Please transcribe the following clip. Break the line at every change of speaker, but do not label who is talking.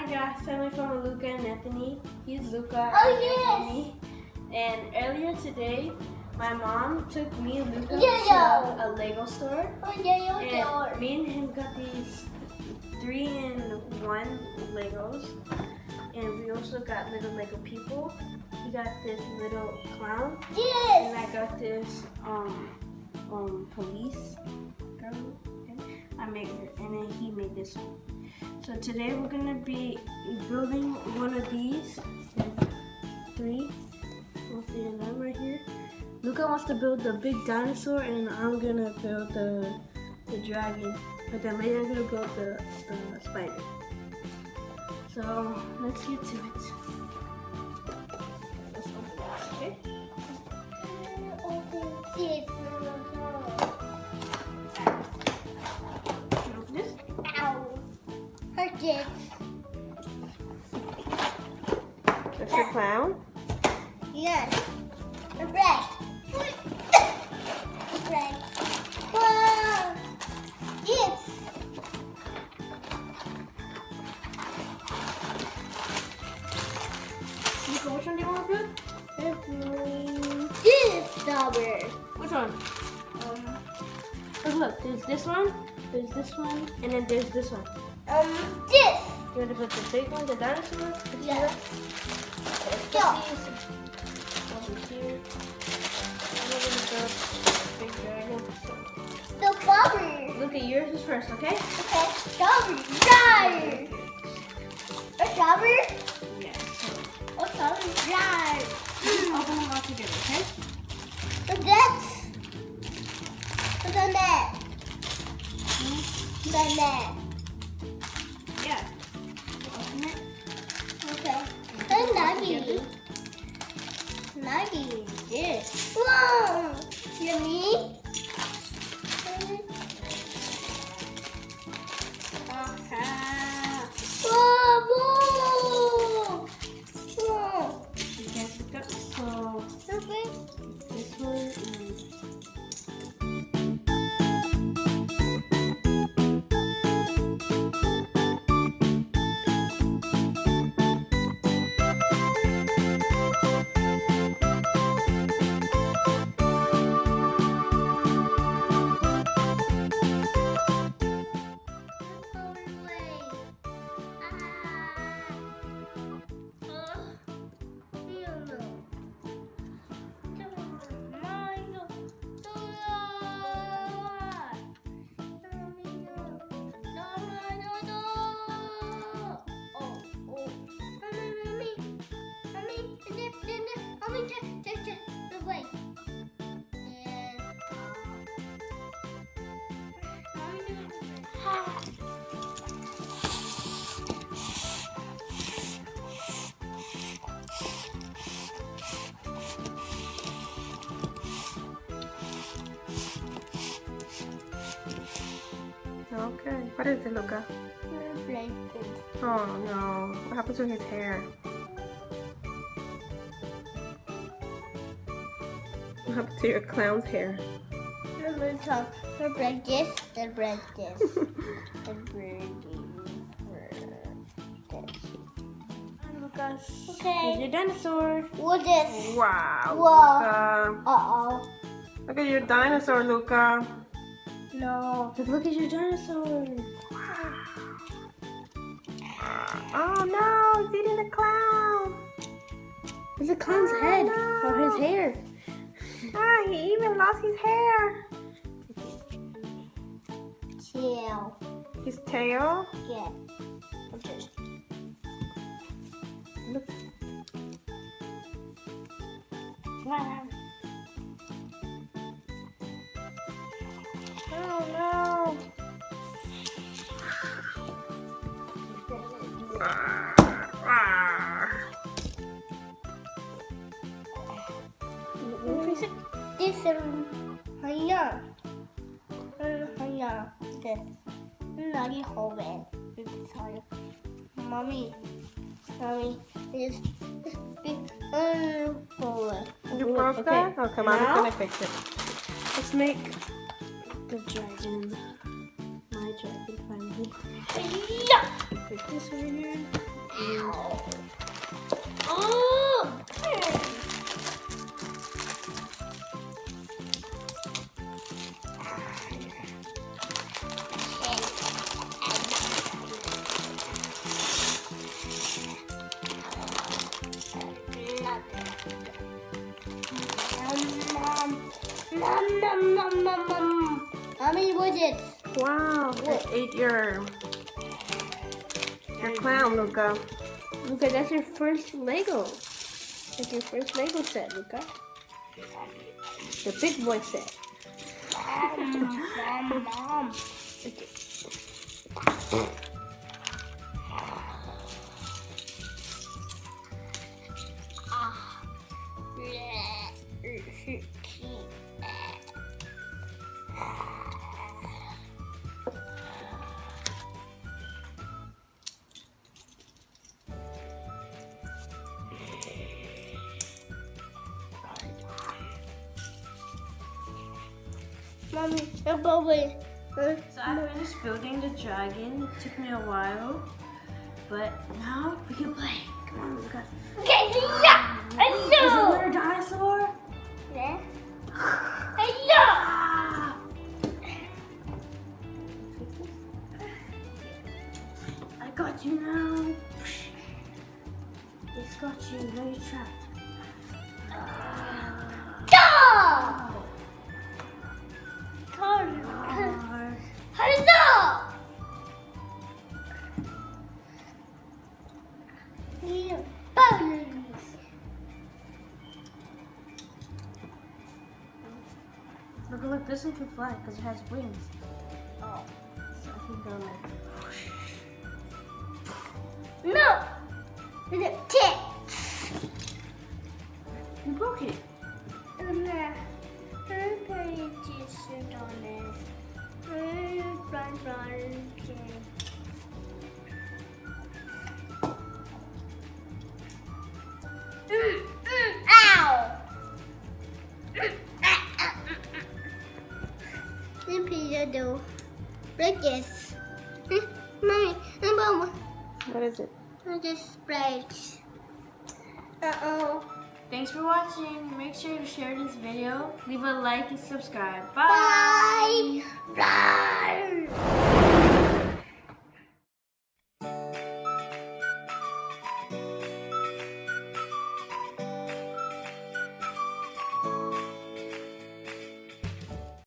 Hi guys, family from Luca and Anthony. He's Luca
Oh,
and
yes.
Anthony. And earlier today, my mom took me and Luca
Yeah.
to a Lego store.
Oh, yeah,
And me and him got these 3-in-1 Legos. And we also got little Lego people. He got this little clown. And
Yes.
I got this police girl. I made her, and then he made this one. So today we're gonna be building one of these. Three. We'll see them right here. Luca wants to build the big dinosaur, and I'm gonna build the dragon. But then later I'm gonna build the spider. So let's get to it. Let's open this, okay?
Open this.
Open this.
Ow. Hurt this.
That's your clown.
Yes. The bread. The bread. Wow. Yes.
Luca, which one do you want to build?
This strawberry.
Which one? Oh, look, there's this one, and then there's this one.
This.
You want to put the big one, the dinosaur?
Yeah.
Let's
Yeah.
put these over here. I'm gonna build the big dragon.
The strawberry.
Look at yours is first, okay?
Okay. Strawberry. Right. A strawberry.
Yes.
A strawberry. Right.
Open them all together, okay?
What's that? What's on that? What's on that?
Yeah. Open it.
Okay. And nugget. Nugget. Yes. Wow. Yummy. Wow. Whoa. Whoa.
You can pick up. So
Okay.
this one is. Okay, what is it, Luca? Oh no, what happened to his hair? What happened to your clown's hair?
The bread this, the bread this, the bread this.
Lucas.
Okay.
Here's your dinosaur.
What is?
Wow,
Wow.
Luca.
Uh-oh.
Look at your dinosaur, Luca.
No.
Look at your dinosaur. Oh no, he's eating the clown. It's a clown's head or his hair. Ah, he even lost his hair.
Tail.
His tail?
Yeah. Okay.
Look.
Wow.
Oh no.
This is Hanya. Hanya. This. Nuggy Hoven. This is Hanya. Mommy. Mommy. This big Hoven.
You broke Okay. that? Okay, Mommy's Now- gonna fix it. Let's make the dragon. My dragon finally.
Yeah.
Put this over here.
Oh! Nom, nom, nom, nom, nom. How many was it?
Wow, it ate your clown, Luca. Luca, that's your first Lego. That's your first Lego set, Luca. The big boy set.
Mom.
Okay.
Mommy, you're bubbly.
So I finished building the dragon. It took me a while, but now we can play. Come on, Luca.
Okay, yeah, I
Is
know.
there a dinosaur?
Yeah, I know.
I got you now. It's got you. Now you're trapped.
Go.
Car.
Hello. Little bunnies.
Look, this one can fly because it has wings.
Oh.
So I can go like.
No. Little tits.
You broke it.
Ow! Then Peter do like this. Mommy, Mama,
What is it?
I just breaks. Uh-oh.
Thanks for watching. Make sure to share this video, leave a like and subscribe.
Bye.